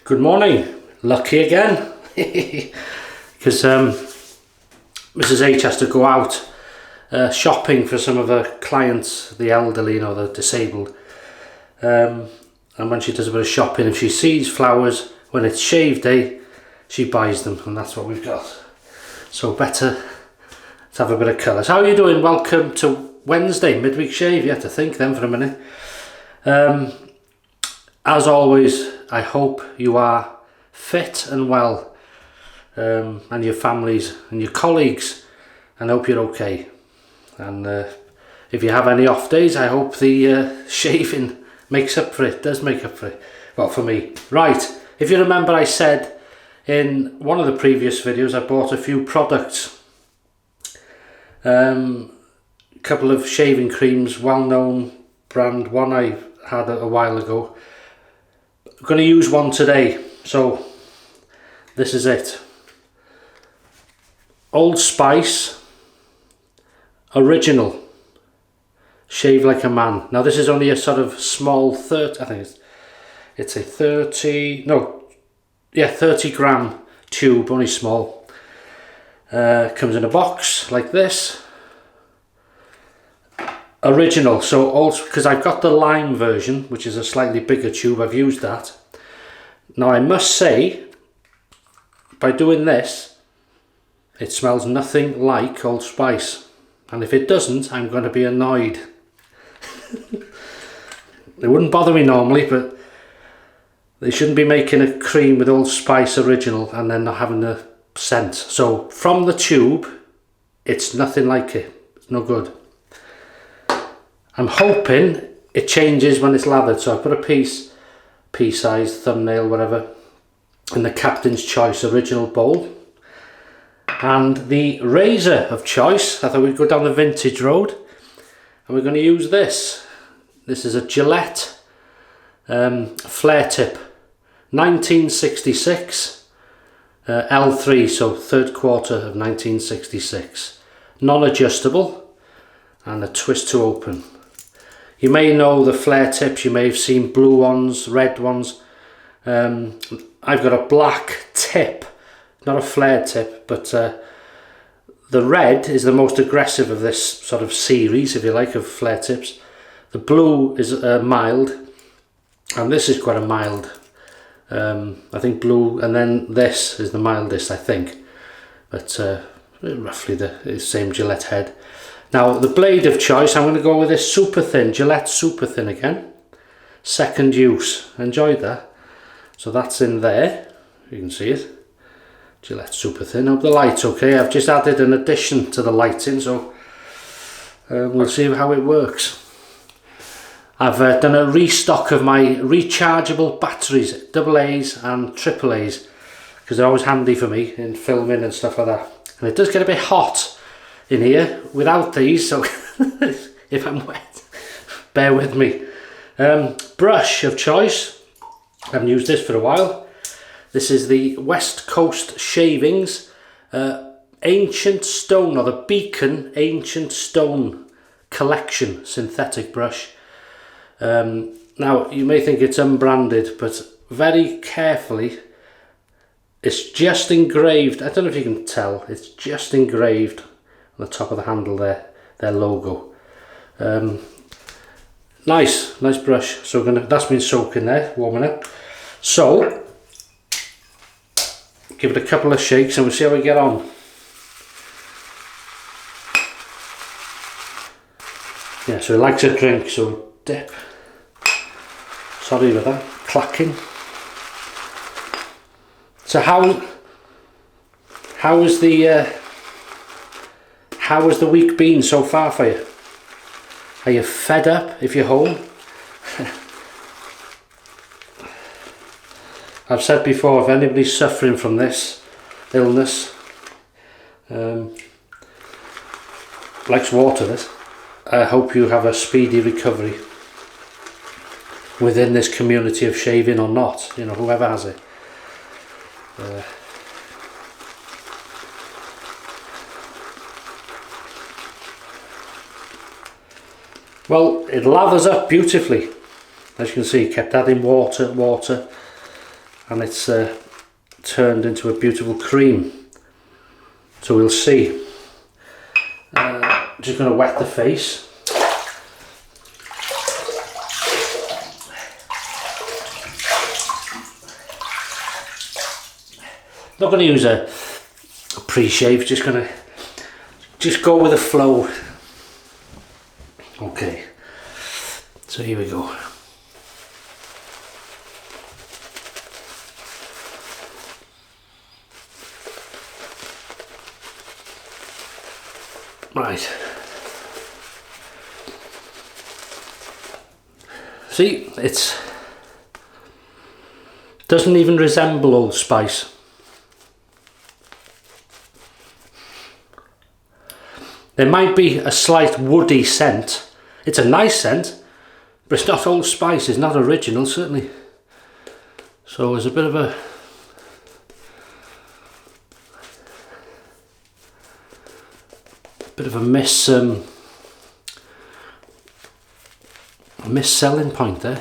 Good morning. Lucky again. Because Mrs. H has to go out shopping for some of her clients, the elderly, you know, the disabled. And when she does a bit of shopping, if she sees flowers when it's shave day, she buys them, and that's what we've got. So better to have a bit of colours. How are you doing? Welcome to Wednesday, midweek shave. You have to think then for a minute. As always, I hope you are fit and well, and your families and your colleagues, and hope you're okay. And if you have any off days, I hope the shaving makes up for it, does make up for it. Well, for me. Right, if you remember, I said in one of the previous videos I bought a few products. A couple of shaving creams, well-known brand. One I had a while ago. I'm going to use one today, so this is it. Old Spice Original Shave Like a Man. Now this is only a sort of small 30, I think it's a 30 gram tube, only small. Comes in a box like this. Original, so also because I've got the lime version, which is a slightly bigger tube. I've used that. Now I must say, by doing this, it smells nothing like Old Spice, and if it doesn't, I'm going to be annoyed. It wouldn't bother me normally, but they shouldn't be making a cream with Old Spice Original and then not having the scent. So from the tube, it's nothing like it. It's no good. I'm hoping it changes when it's lathered, so I put a pea-sized thumbnail, whatever, in the Captain's Choice original bowl. And the razor of choice, I thought we'd go down the vintage road, and we're going to use this. This is a Gillette flare tip, 1966, L3, so third quarter of 1966. Non-adjustable, and a twist to open. You may know the flare tips, you may have seen blue ones, red ones. I've got a black tip, not a flare tip, but the red is the most aggressive of this sort of series, if you like, of flare tips. The blue is mild, and this is quite a mild. I think blue, and then this is the mildest, I think. But roughly the same Gillette head. Now the blade of choice, I'm going to go with this super thin, Gillette super thin again. Second use, enjoyed that. So that's in there, you can see it. Gillette super thin. Hope the light's okay. I've just added an addition to the lighting, so we'll see how it works. I've done a restock of my rechargeable batteries, AA's and AAA's, because they're always handy for me in filming and stuff like that. And it does get a bit hot in here without these, so if I'm wet, bear with me. Brush of choice, I haven't used this for a while. This is the West Coast Shavings Ancient Stone, or the Beacon Ancient Stone Collection synthetic brush. Now you may think it's unbranded, but very carefully it's just engraved. I don't know if you can tell, it's just engraved on the top of the handle there, their logo. Nice brush. So that's been soaking there, warming up. So give it a couple of shakes and we'll see how we get on. Yeah, so it likes a drink, so dip. Sorry about that, clacking. So how has the week been so far for you? Are you fed up if you're home? I've said before, if anybody's suffering from this illness, likes water this, I hope you have a speedy recovery within this community of shaving or not, you know, whoever has it. Well, it lathers up beautifully. As you can see, kept adding water, and it's turned into a beautiful cream. So we'll see. Just going to wet the face. Not going to use a pre-shave, just going to go with the flow. Okay, so here we go. Right. See, it doesn't even resemble Old Spice. There might be a slight woody scent. It's a nice scent, but it's not Old Spice. It's not original, certainly. So there's a bit of a mis-selling point there.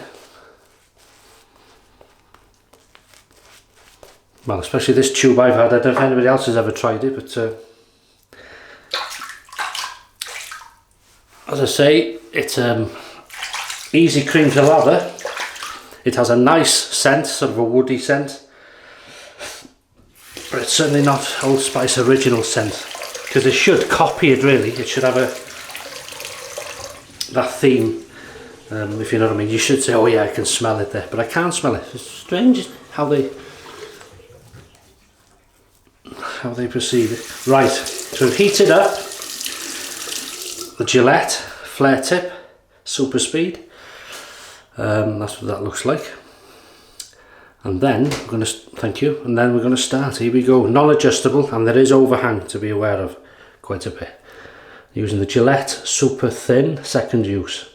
Well, especially this tube I've had. I don't know if anybody else has ever tried it, but as I say, it's easy cream to lather. It has a nice scent, sort of a woody scent, but it's certainly not Old Spice original scent, because it should copy it really. It should have that theme, if you know what I mean. You should say, oh yeah, I can smell it there, but I can't smell it. It's strange how they perceive it. Right, so we've heated up the Gillette flare tip SuperSpeed. That's what that looks like. And then we're going to, thank you, and then we're going to start. Here we go. Non-adjustable, and there is overhang to be aware of quite a bit. Using the Gillette Super Thin second use.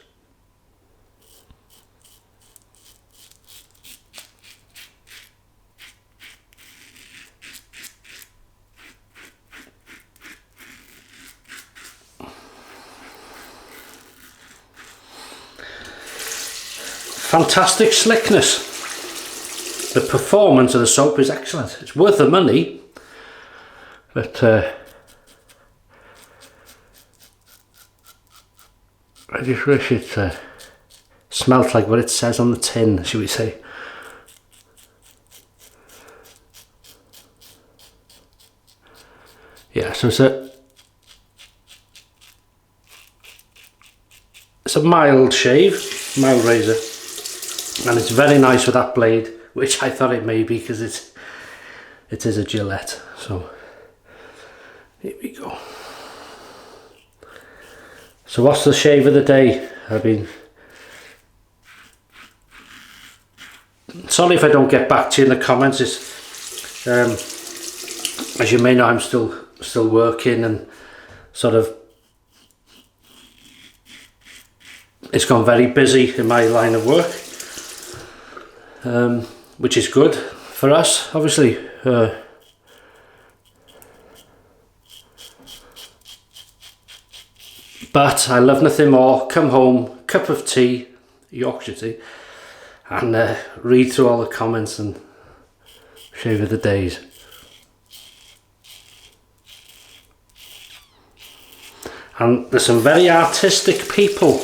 Fantastic slickness. The performance of the soap is excellent. It's worth the money, but I just wish it smelt like what it says on the tin, should we say. Yeah, so it's a mild shave, mild razor, and it's very nice with that blade, which I thought it may be because it is a Gillette. So here we go. So what's the shave of the day? Sorry if I don't get back to you in the comments. It's, as you may know, I'm still working, and sort of it's gone very busy in my line of work, which is good for us, obviously. But I love nothing more. Come home, cup of tea, Yorkshire tea, and read through all the comments and shave of the days. And there's some very artistic people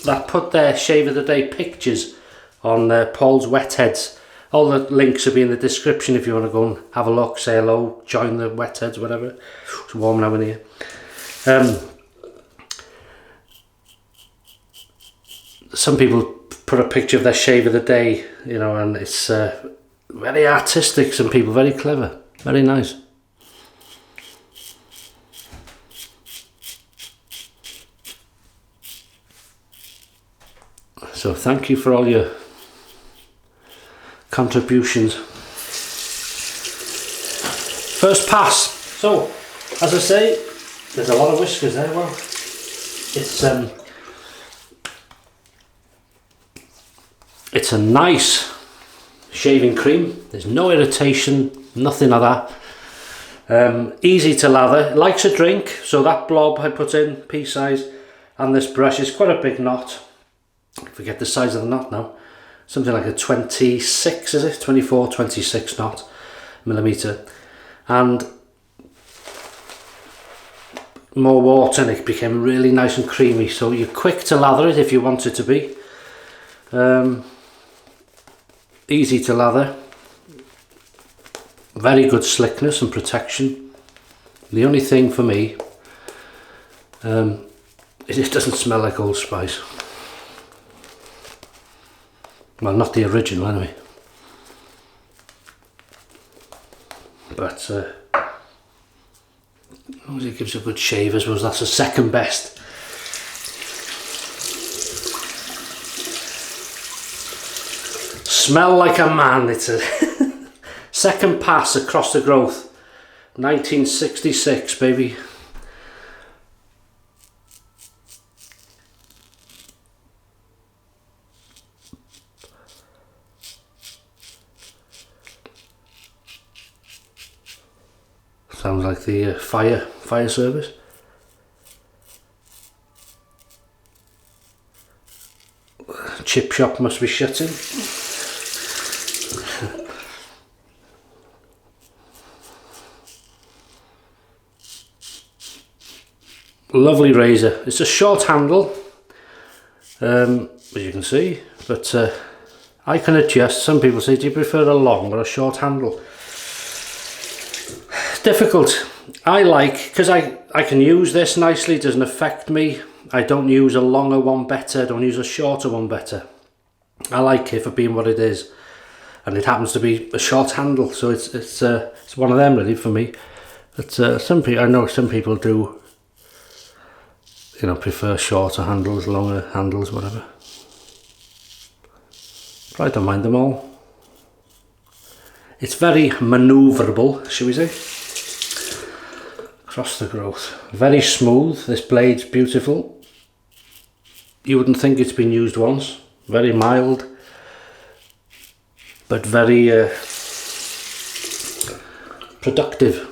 that put their shave of the day pictures on Paul's Wet Heads. All the links will be in the description if you want to go and have a look, say hello, join the Wet Heads, whatever. It's warm now in here. Some people put a picture of their shave of the day, you know, and it's very artistic. Some people, very clever, very nice. So thank you for all your contributions. First pass. So, as I say, there's a lot of whiskers there. Well, it's a nice shaving cream. There's no irritation, nothing like that. Easy to lather. It likes a drink. So that blob I put in, pea size, and this brush is quite a big knot. I forget the size of the knot now. something like a 26, is it? 24, 26 knot millimeter, and more water and it became really nice and creamy. So you're quick to lather it if you want it to be. Easy to lather, very good slickness and protection. The only thing for me is it doesn't smell like Old Spice. Well, not the original anyway. But as long as it gives a good shave, I suppose that's the second best. Smell like a man. It's a second pass across the growth. 1966, baby. Sounds like the fire service. Chip shop must be shutting. Lovely razor. It's a short handle, as you can see, but I can adjust. Some people say, do you prefer a long or a short handle? Difficult. I like, because I can use this nicely, it doesn't affect me. I don't use a longer one better, don't use a shorter one better. I like it for being what it is, and it happens to be a short handle, so it's one of them really for me. But some people, I know some people do, you know, prefer shorter handles, longer handles, whatever. But I don't mind them all. It's very manoeuvrable, shall we say. Across the growth. Very smooth, this blade's beautiful. You wouldn't think it's been used once. Very mild, but very productive.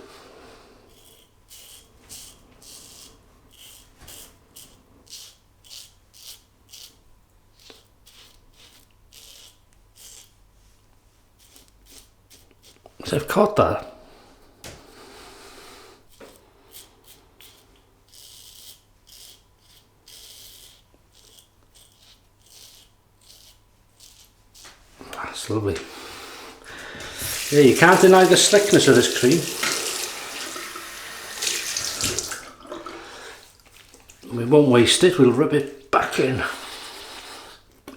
So I've caught that. That's lovely. Yeah, you can't deny the slickness of this cream. We won't waste it, we'll rub it back in.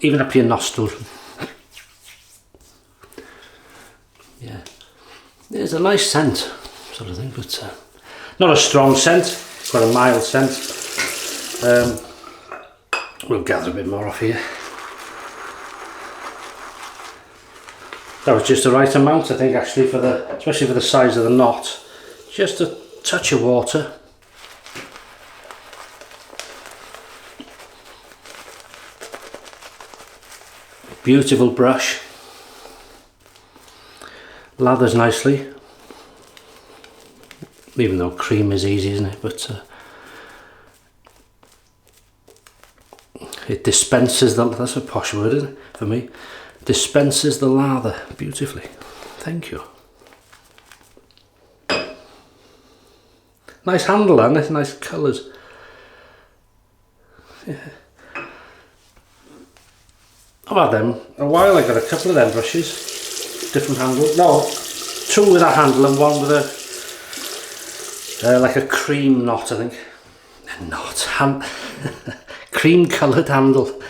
Even up your nostrils. Yeah. There's a nice scent, sort of thing, but not a strong scent, quite a mild scent. We'll gather a bit more off here. That was just the right amount, I think, actually, for the, especially for the size of the knot. Just a touch of water. Beautiful brush. Lathers nicely. Even though cream is easy, isn't it? But it dispenses the, that's a posh word, isn't it, for me? Dispenses the lather beautifully. Thank you. Nice handle, and it's nice colours. Yeah. I've had them a while. I got a couple of them brushes, different handles. No, two with a handle and one with a like a cream knot, I think. Cream coloured handle.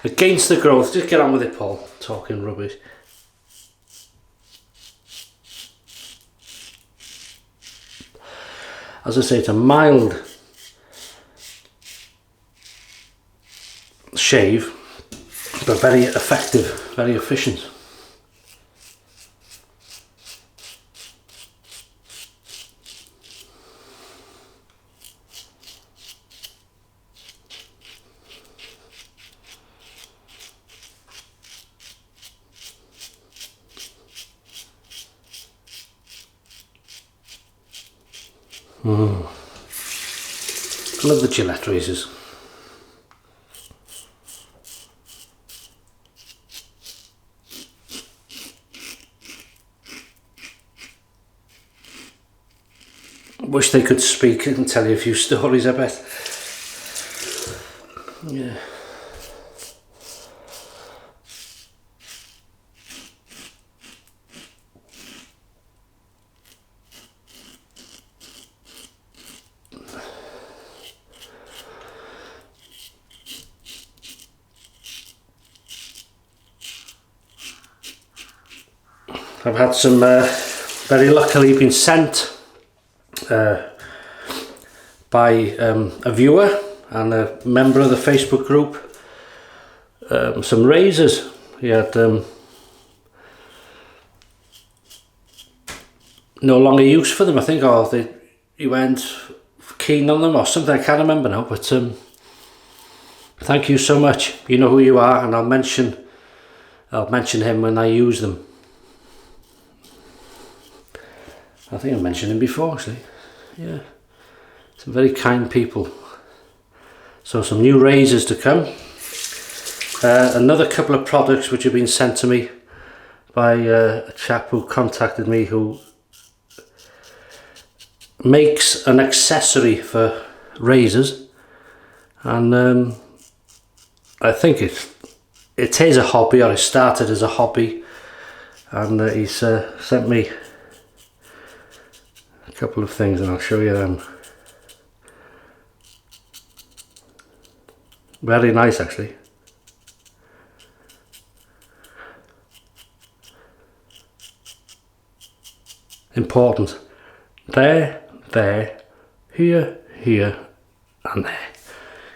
Against the growth. Just get on with it, Paul. Talking rubbish. As I say, it's a mild shave, but very effective, very efficient. I love the Gillette razors. Wish they could speak and tell you a few stories, I bet. Yeah. I've had some, very luckily been sent by a viewer and a member of the Facebook group some razors. He had no longer use for them, I think, or he went keen on them or something, I can't remember now, but thank you so much. You know who you are, and I'll mention him when I use them. I think I mentioned him before, actually. Yeah, some very kind people. So some new razors to come. Another couple of products which have been sent to me by a chap who contacted me, who makes an accessory for razors, and I think it is a hobby, or it started as a hobby, and he's sent me a couple of things, and I'll show you them. Very nice, actually. Important. There, here, and there.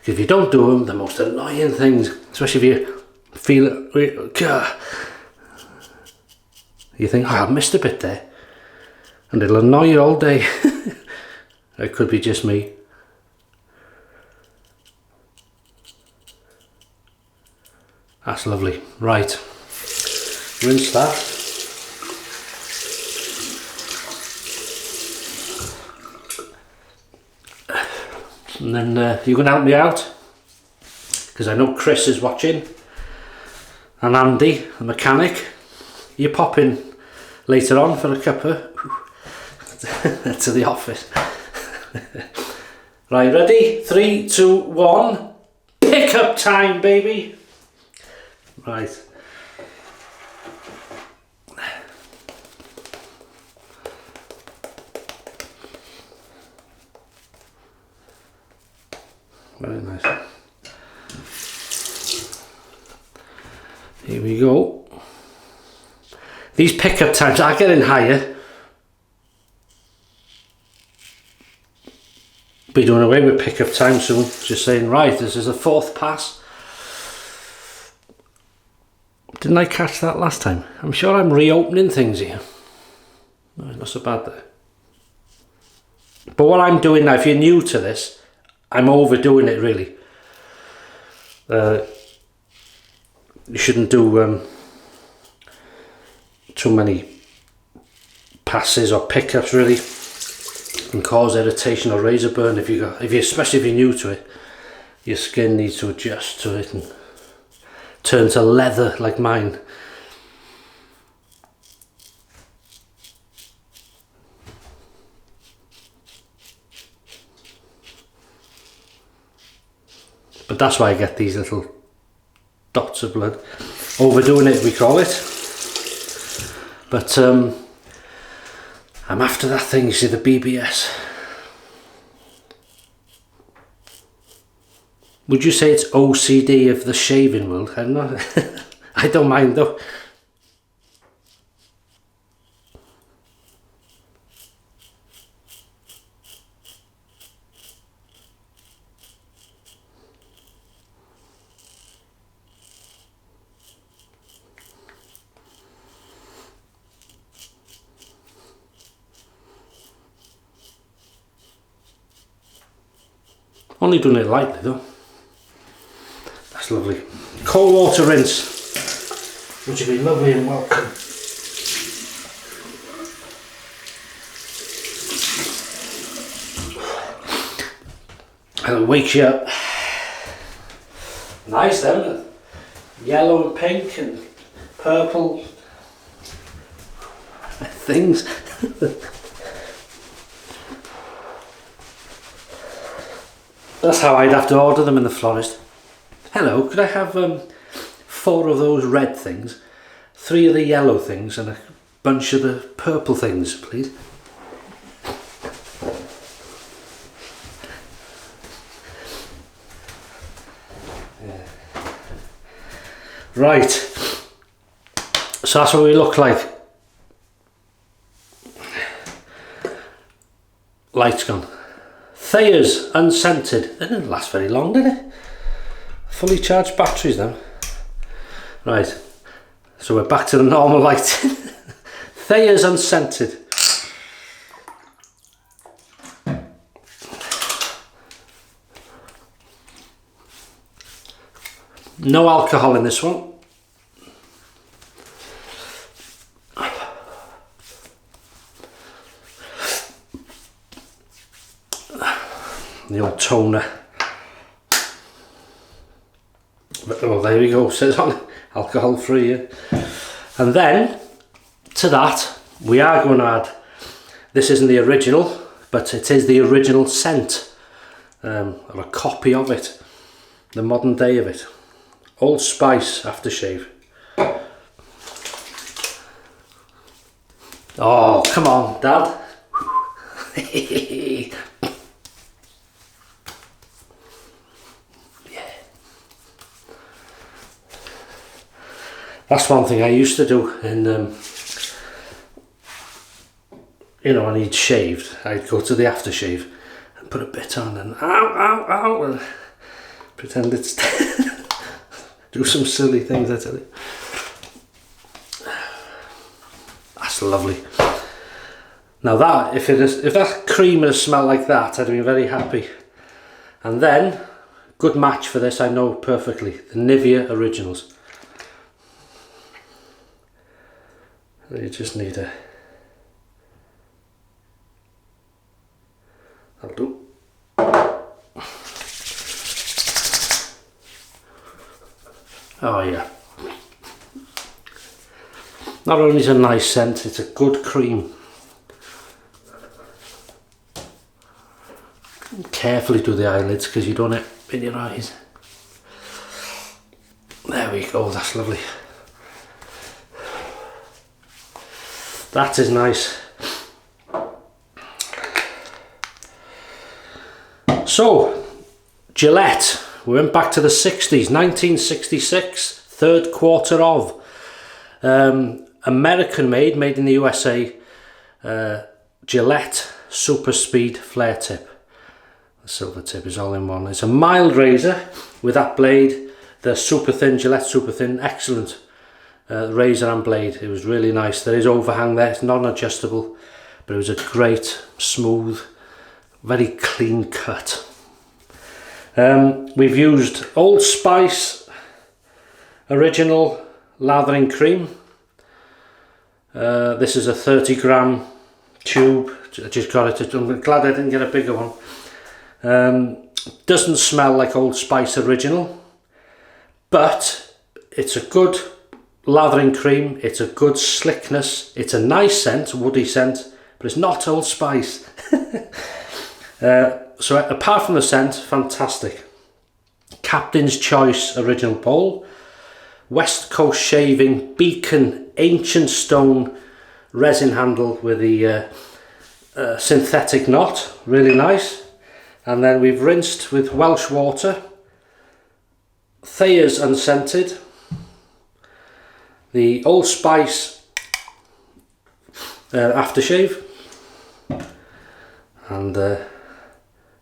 If you don't do them, the most annoying things, especially if you feel it, you think, oh, I missed a bit there, and it'll annoy you all day. It could be just me. That's lovely. Right, rinse that. And then you can help me out, because I know Chris is watching, and Andy, the mechanic. You pop in later on for a cuppa to the office. Right, ready? 3, 2, 1. Pick up time, baby. Right. Very nice. Here we go. These pickup times are getting higher. Be doing away with pickup time soon. Just saying, right, this is a 4th pass. Didn't I catch that last time? I'm sure I'm reopening things here. No, not so bad there. But what I'm doing now, if you're new to this, I'm overdoing it, really. You shouldn't do too many passes or pickups, really. It can cause irritation or razor burn especially if you're new to it. Your skin needs to adjust to it and turn to leather like mine. But that's why I get these little dots of blood. Overdoing it, we call it. But I'm after that thing, you see, the BBS. Would you say it's OCD of the shaving world? I don't know. I don't mind though. Only doing it lightly though. That's lovely. Cold water rinse, which will be lovely and welcome. And it wakes you up. Nice then. Yellow and pink and purple things. That's how I'd have to order them in the florist. Hello, could I have 4 of those red things, 3 of the yellow things and a bunch of the purple things, please? Yeah. Right, so that's what we look like. Light's gone. Thayer's Unscented. It didn't last very long, did it? Fully charged batteries then. Right, so we're back to the normal lighting. Thayer's Unscented. No alcohol in this one. The old toner. Oh, there we go, says on alcohol free. Yeah. And then to that we are going to add, this isn't the original, but it is the original scent, or a copy of it, the modern day of it. Old Spice Aftershave. Oh, come on, Dad. That's one thing I used to do in, you know, when he'd shaved, I'd go to the aftershave and put a bit on and ow, ow, ow, and pretend it's, do some silly things, I tell you. That's lovely. Now that, if that cream had smelled like that, I'd have been very happy. And then, good match for this, I know perfectly, the Nivea Originals. You just need a, that'll do. Oh yeah. Not only is it a nice scent, it's a good cream. Carefully do the eyelids because you don't want it in your eyes. There we go, that's lovely. That is nice. So, Gillette, we went back to the 60s, 1966, third quarter of. American made in the USA, Gillette SuperSpeed flare tip. The silver tip is all in one. It's a mild razor with that blade, the super thin, Gillette super thin, excellent. Razor and blade, it was really nice. There is overhang there, it's non-adjustable, but it was a great, smooth, very clean cut. We've used Old Spice Original Lathering Cream. This is a 30-gram tube. I just got it. I'm glad I didn't get a bigger one. Doesn't smell like Old Spice Original, but it's a good lathering cream, it's a good slickness, it's a nice scent, woody scent, but it's not Old Spice. So apart from the scent, fantastic. Captain's Choice Original Bowl, West Coast Shaving Beacon Ancient Stone resin handle with the synthetic knot, really nice. And then we've rinsed with Welsh water, Thayer's Unscented, the Old Spice Aftershave, and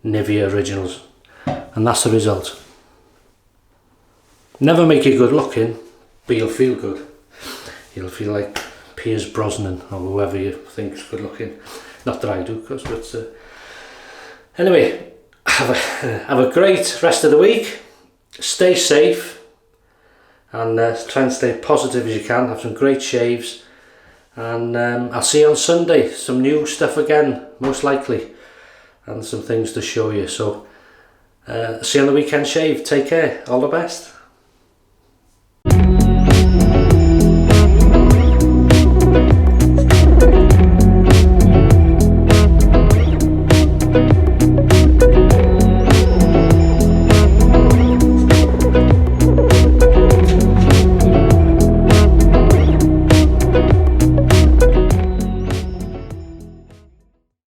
Nivea Originals, and that's the result. Never make it good looking, but you'll feel good. You'll feel like Piers Brosnan or whoever you think's good looking. Not that I do, of course, but anyway, have a great rest of the week. Stay safe. And try and stay positive as you can, have some great shaves, and I'll see you on Sunday, some new stuff again, most likely, and some things to show you. So see you on the weekend shave. Take care, all the best.